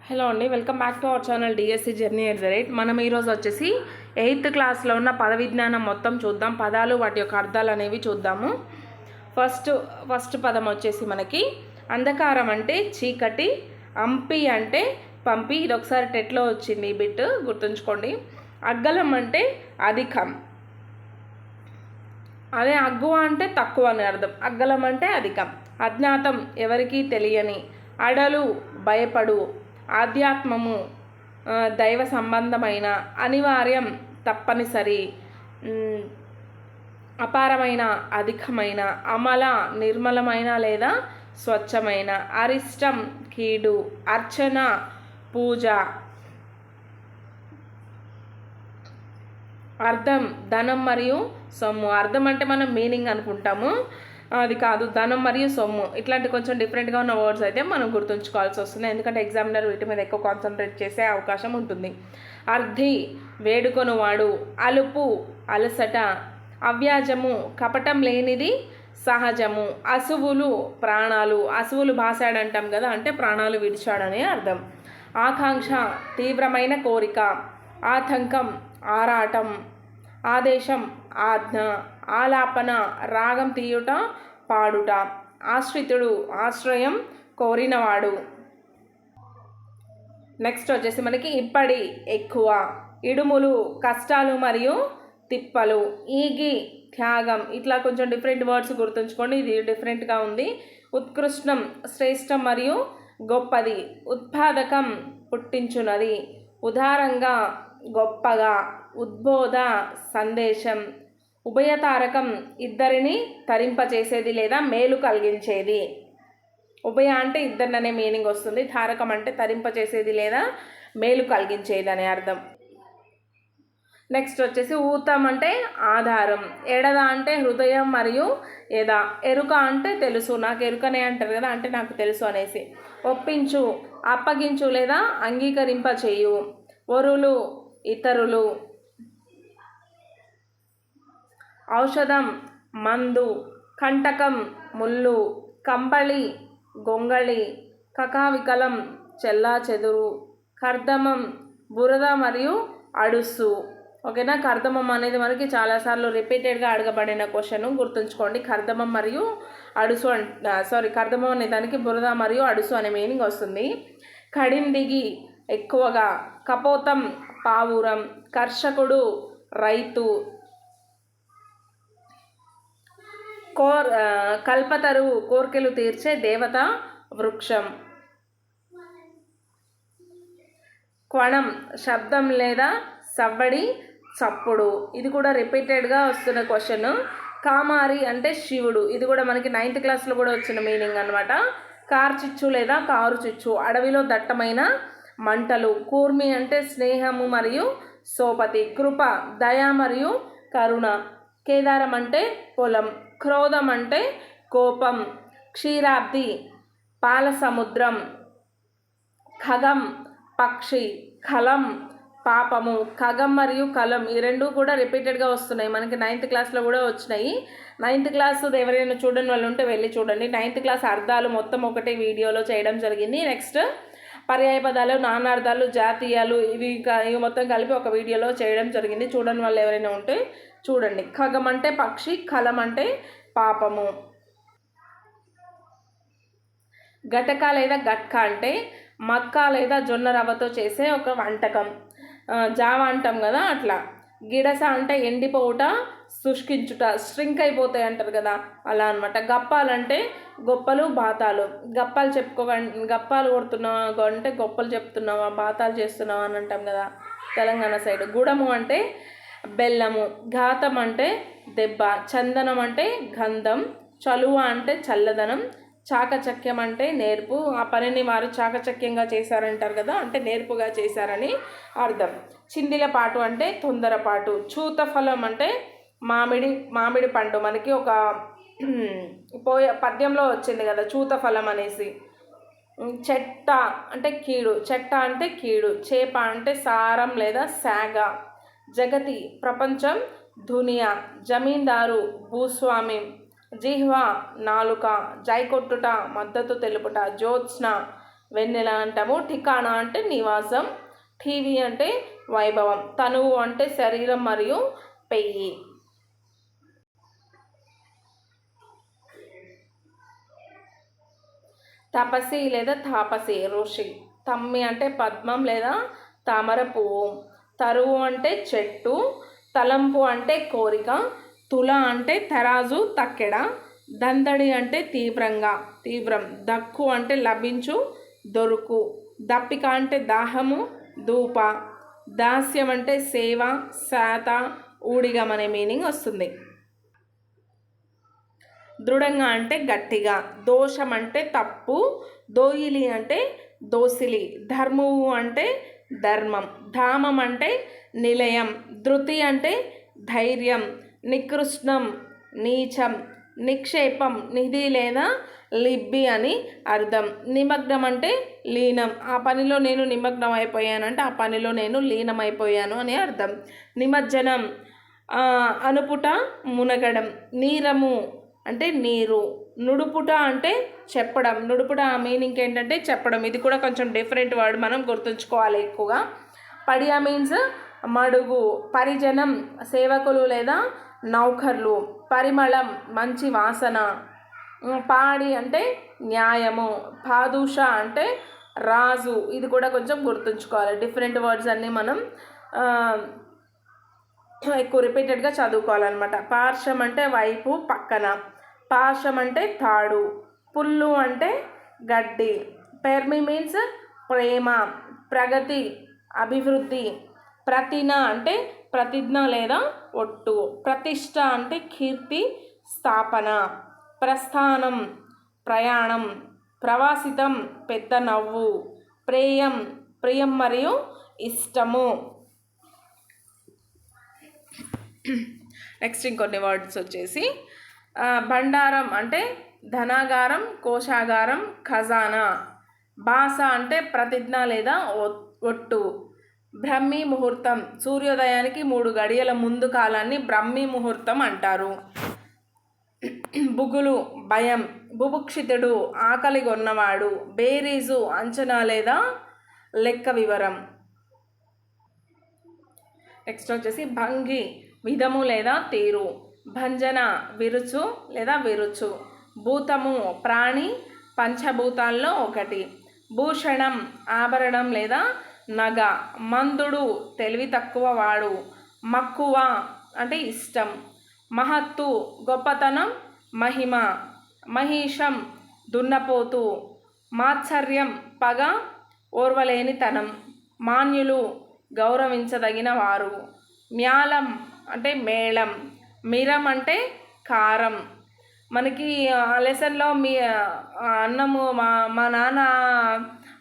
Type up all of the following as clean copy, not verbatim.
Hello అండి, welcome back to our channel DSC journey at the rate. మనం ఈరోజు వచ్చేసి 8th క్లాస్లో ఉన్న పద విజ్ఞానం మొత్తం చూద్దాం. పదాలు వాటి యొక్క అర్థాలు అనేవి చూద్దాము. ఫస్ట్ పదం వచ్చేసి మనకి అంధకారం అంటే చీకటి, అంపి అంటే పంపి. ఇది ఒకసారి టెట్లో వచ్చింది ఈ బిట్, గుర్తుంచుకోండి. అగ్గలం అంటే అధికం, అదే అగ్గువ అంటే తక్కువ అని అర్థం. అగ్గలం అంటే అధికం. అజ్ఞాతం ఎవరికీ తెలియని, అడలు భయపడు, ఆధ్యాత్మము దైవ సంబంధమైన, అనివార్యం తప్పనిసరి, అపారమైన అధికమైన, అమల నిర్మలమైన లేదా స్వచ్ఛమైన, అరిష్టం కీడు, అర్చన పూజ. అర్థం ధనం మరియు సొమ్ము. అర్థం అంటే మనం మీనింగ్ అనుకుంటాము, అది కాదు. ధనం మరియు సొమ్ము ఇట్లాంటి కొంచెం డిఫరెంట్గా ఉన్న వర్డ్స్ అయితే మనం గుర్తుంచుకోవాల్సి వస్తుంది, ఎందుకంటే ఎగ్జామినర్ వీటి మీద ఎక్కువ కాన్సన్ట్రేట్ చేసే అవకాశం ఉంటుంది. అర్థి వేడుకొనువాడు, అలుపు అలసట, అవ్యాజము కపటం లేనిది, సహజము, అసువులు ప్రాణాలు. అసువులు బాసాడంటాం కదా, అంటే ప్రాణాలు విడిచాడనే అర్థం. ఆకాంక్ష తీవ్రమైన కోరిక, ఆతంకం ఆరాటం, ఆదేశం ఆజ్ఞ, ఆలాపన రాగం తీయుట పాడుట, ఆశ్రితుడు ఆశ్రయం కోరినవాడు. నెక్స్ట్ వచ్చేసి మనకి ఇప్పటి ఎక్కువ, ఇడుములు కష్టాలు మరియు తిప్పలు, ఈగి త్యాగం. ఇట్లా కొంచెం డిఫరెంట్ వర్డ్స్ గుర్తుంచుకోండి, ఇది డిఫరెంట్గా ఉంది. ఉత్కృష్టం శ్రేష్టం మరియు గొప్పది, ఉత్పాదకం పుట్టించున్నది, ఉదారంగా గొప్పగా, ఉద్బోధ సందేశం, ఉభయతారకం ఇద్దరిని తరింపచేసేది లేదా మేలు కలిగించేది. ఉభయ అంటే ఇద్దరిని అనే మీనింగ్ వస్తుంది, తారకం అంటే తరింపచేసేది లేదా మేలు కలిగించేది అనే అర్థం. నెక్స్ట్ వచ్చేసి ఊతం అంటే ఆధారం, ఎడద అంటే హృదయం మరియు ఎద, ఎరుక అంటే తెలుసు, నాకు ఎరుకనే అంటారు కదా, అంటే నాకు తెలుసు అనేసి. ఒప్పించు అప్పగించు లేదా అంగీకరింప చేయు, వరులు ఇతరులు. ఔషధం మందు, కంటకం ముళ్ళు, కంబళి గొంగళి, కకావికలం చెల్లా చెదురు, కర్దమం బురద మరియు అడుసు. ఓకేనా, కర్దమం అనేది మనకి చాలాసార్లు రిపీటెడ్గా అడగబడిన క్వశ్చన్, గుర్తుంచుకోండి. కర్దమం మరియు అడుసు కర్దమం అనే దానికి బురద మరియు అడుసు అనే మీనింగ్ వస్తుంది. కడిందిగి ఎక్కువగా, కపోతం పావురం, కర్షకుడు రైతు, కల్పతరువు కోర్కెలు తీర్చే దేవత వృక్షం. క్వణం శబ్దం లేదా సవ్వడి చప్పుడు, ఇది కూడా రిపీటెడ్గా వస్తున్న క్వశ్చన్. కామారి అంటే శివుడు, ఇది కూడా మనకి 9th క్లాస్లో కూడా వచ్చిన మీనింగ్ అనమాట. కార్చిచ్చు లేదా కారు చిచ్చు, అడవిలో దట్టమైన మంటలు. కూర్మి అంటే స్నేహము మరియు సోపతి, కృప దయ మరియు కరుణ. కేదారం అంటే పొలం, క్రోధం అంటే కోపం. క్షీరాబ్ది పాల సముద్రం. ఖగం పక్షి, కలం పాపము. ఖగం మరియు కలం ఈ రెండు కూడా రిపీటెడ్గా వస్తున్నాయి, మనకి 9th క్లాస్లో కూడా వచ్చినాయి. 9th క్లాస్ ఎవరైనా చూడని వాళ్ళు ఉంటే వెళ్ళి చూడండి. 9th క్లాస్ అర్థాలు మొత్తం ఒకటే వీడియోలో చేయడం జరిగింది. నెక్స్ట్ పర్యాయ పదాలు, నానార్థాలు, జాతీయాలు, ఇవి మొత్తం కలిపి ఒక వీడియోలో చేయడం జరిగింది. చూడని వాళ్ళు ఎవరైనా ఉంటే చూడండి. ఖగం అంటే పక్షి, కలం అంటే పాపము. గటక లేదా గట్క అంటే మక్క లేదా జొన్న రవ్వతో చేసే ఒక వంటకం, జావా అంటాం కదా అట్లా. గిడస అంటే ఎండిపోవుట, శుష్కించుట, స్ట్రింక్ అయిపోతాయి అంటారు కదా, అలా అనమాట. గప్పాలంటే గొప్పలు బాతాలు. గప్పాలు కొడుతున్నావా అంటే గొప్పలు చెప్తున్నావా, బాతాలు చేస్తున్నావా అని అంటాం కదా తెలంగాణ సైడ్. గుడము అంటే బెల్లము, ఘాతం అంటే దెబ్బ, చందనం అంటే గంధం, చలువ అంటే చల్లదనం, చాకచక్యం అంటే నేర్పు. ఆ పనిని వారు చాకచక్యంగా చేశారంటారు కదా, అంటే నేర్పుగా చేశారని అర్థం. చిందిల పాటు అంటే తొందరపాటు. చూత ఫలం అంటే మామిడి పండు, మనకి ఒక పద్యంలో వచ్చింది కదా చూత ఫలం అనేసి. చెట్ట అంటే కీడు, చెట్ట అంటే కీడు. చేప అంటే సారం లేదా శాగ. జగతి ప్రపంచం, దునియా. జమీందారు భూస్వామి. జిహ్వ నాలుక, జైకొట్టుట మద్దతు తెలుపుట. జ్యోత్స్న వెన్నెల అంటాము. ఠికాణా అంటే నివాసం. ఠీవి అంటే వైభవం. తనువు అంటే శరీరం మరియు పెయ్యి. తపసి లేదా తాపసి ఋషి. తమ్మి అంటే పద్మం లేదా తామర పువ్వు. తరువు అంటే చెట్టు. తలంపు అంటే కోరిక. తుల అంటే తరాజు తక్కెడ. దందడి అంటే తీవ్రం. దక్కు అంటే లభించు దొరుకు. దప్పిక అంటే దాహము దూప. దాస్యం అంటే సేవ శాత ఊడిగం అనే మీనింగ్ వస్తుంది. దృఢంగా అంటే గట్టిగా. దోషం అంటే తప్పు. దోయిలి అంటే దోసిలి. ధర్మువు అంటే ధర్మం. ధామం అంటే నిలయం. ధృతి అంటే ధైర్యం. నికృష్ణం నీచం. నిక్షేపం నిధి లేదా లిబ్బి అని అర్థం. నిమగ్నం అంటే లీనం. ఆ పనిలో నేను నిమగ్నం అయిపోయాను అంటే ఆ పనిలో నేను లీనమైపోయాను అని అర్థం. నిమజ్జనం అనుపుట మునగడం. నీరము అంటే నీరు. నుడుపుట అంటే చెప్పడం. నుడుపుట మీనింగ్ ఏంటంటే చెప్పడం. ఇది కూడా కొంచెం డిఫరెంట్ వర్డ్, మనం గుర్తుంచుకోవాలి ఎక్కువగా. పడియా మీన్స్ మడుగు. పరిజనం సేవకులు లేదా నౌకర్లు. పరిమళం మంచి వాసన. పాడి అంటే న్యాయము. పాదుష అంటే రాజు. ఇది కూడా కొంచెం గుర్తుంచుకోవాలి. డిఫరెంట్ వర్డ్స్ అన్నీ మనం ఎక్కువ రిపీటెడ్గా చదువుకోవాలన్నమాట. పార్శ్వం అంటే వైపు పక్కన. పార్శ్వం అంటే తాడు. పుల్లు అంటే గడ్డి. పెర్మి మీన్స్ ప్రేమ ప్రగతి అభివృద్ధి. ప్రతిన అంటే ప్రతిజ్ఞ లేదా ఒట్టు. ప్రతిష్ట అంటే కీర్తి స్థాపన. ప్రస్థానం ప్రయాణం. ప్రవాసితం పెద్ద నవ్వు. ప్రేయం ప్రియం మరియు ఇష్టము. నెక్స్ట్ ఇంకొన్ని వర్డ్స్ వచ్చేసి భండారం అంటే ధనాగారం కోశాగారం ఖజానా. భాష అంటే ప్రతిజ్ఞ లేదా ఒట్టు. బ్రహ్మీ ముహూర్తం సూర్యోదయానికి 3 గడియల ముందు కాలాన్ని బ్రహ్మీ ముహూర్తం అంటారు. బుగులు భయం. బుభుక్షితుడు ఆకలి కొన్నవాడు. బేరీజు అంచనా లేదా లెక్క వివరం. నెక్స్ట్ వచ్చేసి భంగి విధము లేదా తీరు. భంజన విరుచు లేదా విరుచు. భూతము ప్రాణి పంచభూతాల్లో ఒకటి. భూషణం ఆభరణం లేదా నగ. మందుడు తెలివి తక్కువ వాడు. మక్కువ అంటే ఇష్టం. మహత్తు గొప్పతనం మహిమ. మహిషం దున్నపోతు. మాత్సర్యం పగ ఓర్వలేనితనం. మాన్యులు గౌరవించదగిన వారు. మ్యాలం అంటే మేళం. మిరం అంటే కారం. మనకి ఆ లెసన్లో మీ అన్నము మా నాన్న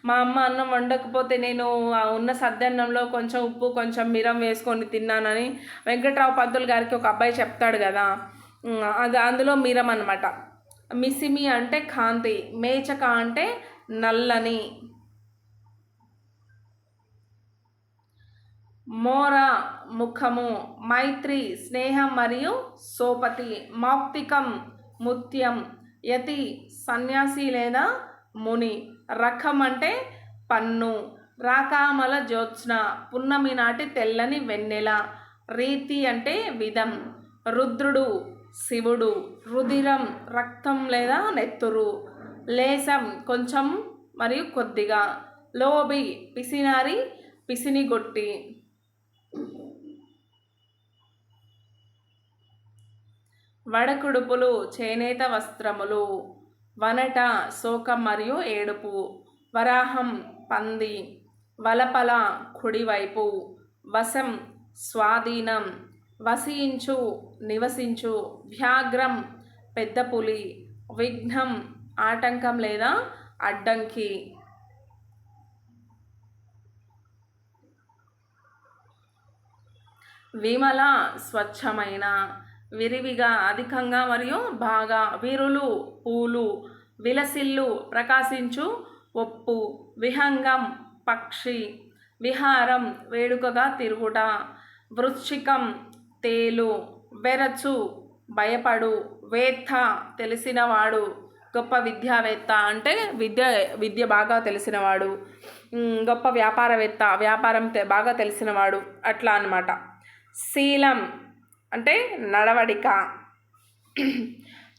మా అమ్మ అన్నం వండకపోతే నేను ఉన్న సద్దన్నంలో కొంచెం ఉప్పు కొంచెం మిరం వేసుకొని తిన్నానని వెంకట్రావు పంతులు గారికి ఒక అబ్బాయి చెప్తాడు కదా, అది అందులో మిరం అన్నమాట. మిసిమి అంటే కాంతి. మేచక అంటే నల్లని. మోర ముఖము. మైత్రి స్నేహం మరియు సోపతి. మౌక్తికం ముత్యం. యతి సన్యాసి లేదా ముని. రకం అంటే పన్ను. రాకామల జ్యోత్స్న పున్నమి నాటి తెల్లని వెన్నెల. రీతి అంటే విధం. రుద్రుడు శివుడు. రుధిరం రక్తం లేదా నెత్తురు. లేసం కొంచెం మరియు కొద్దిగా. లోబి పిసినారి పిసినిగొట్టి. వడకుడుపులు చేనేత వస్త్రములు. వనట శోకం మరియు ఏడుపు. వరాహం పంది. వలపల కుడివైపు. వశం స్వాధీనం. వసించు నివసించు. వ్యాఘ్రం పెద్ద పులి. విఘ్నం ఆటంకం లేదా అడ్డంకి. విమల స్వచ్ఛమైన. విరివిగా అధికంగా మరియు బాగా. విరులు పూలు. విలసిల్లు ప్రకాశించు ఒప్పు. విహంగం పక్షి. విహారం వేడుకగా తిరుగుట. వృశ్చికం తేలు. వెరచు భయపడు. వేత్త తెలిసినవాడు. గొప్ప విద్యావేత్త అంటే విద్య బాగా తెలిసినవాడు. గొప్ప వ్యాపారవేత్త, వ్యాపారం బాగా తెలిసినవాడు, అట్లా అన్నమాట. శీలం అంటే నడవడిక.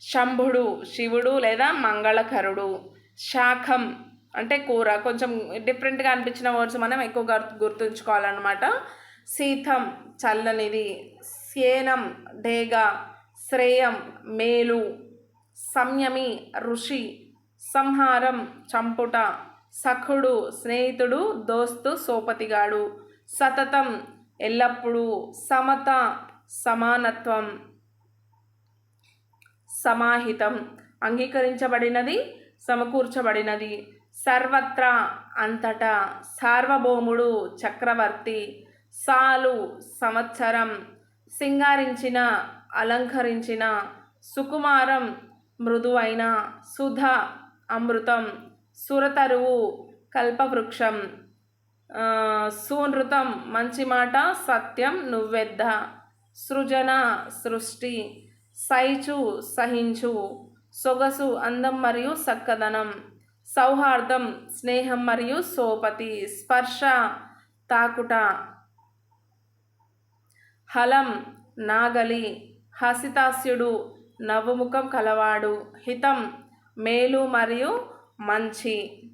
శంభుడు శివుడు లేదా మంగళకరుడు. శాఖం అంటే కూర. కొంచెం డిఫరెంట్గా అనిపించిన వర్డ్స్ మనం ఎక్కువగా గుర్తుంచుకోవాలన్నమాట. శీతం చల్లనిది. శేనం డేగ. శ్రేయం మేలు. సంయమి ఋషి. సంహారం చంపుట. సఖుడు స్నేహితుడు, దోస్తు, సోపతిగాడు. సతతం ఎల్లప్పుడూ. సమత సమానత్వం. సమాహితం అంగీకరించబడినది, సమకూర్చబడినది. సర్వత్రా అంతటా. సార్వభౌముడు చక్రవర్తి. సాలు సంవత్సరం. సింగారించిన అలంకరించిన. సుకుమారం మృదువైన. సుధ అమృతం. సురతరువు కల్పవృక్షం. సూనృతం మంచి మాట, సత్యం నువ్వెద్ద. సృజన సృష్టి. సైచు సహించు. సొగసు అందం మరియు చక్కదనం. సౌహార్దం స్నేహం మరియు సోపతి. స్పర్శ తాకుట. హలం నాగలి. హసితాస్యుడు నవ్వుముఖం కలవాడు. హితం మేలు మరియు మంచి.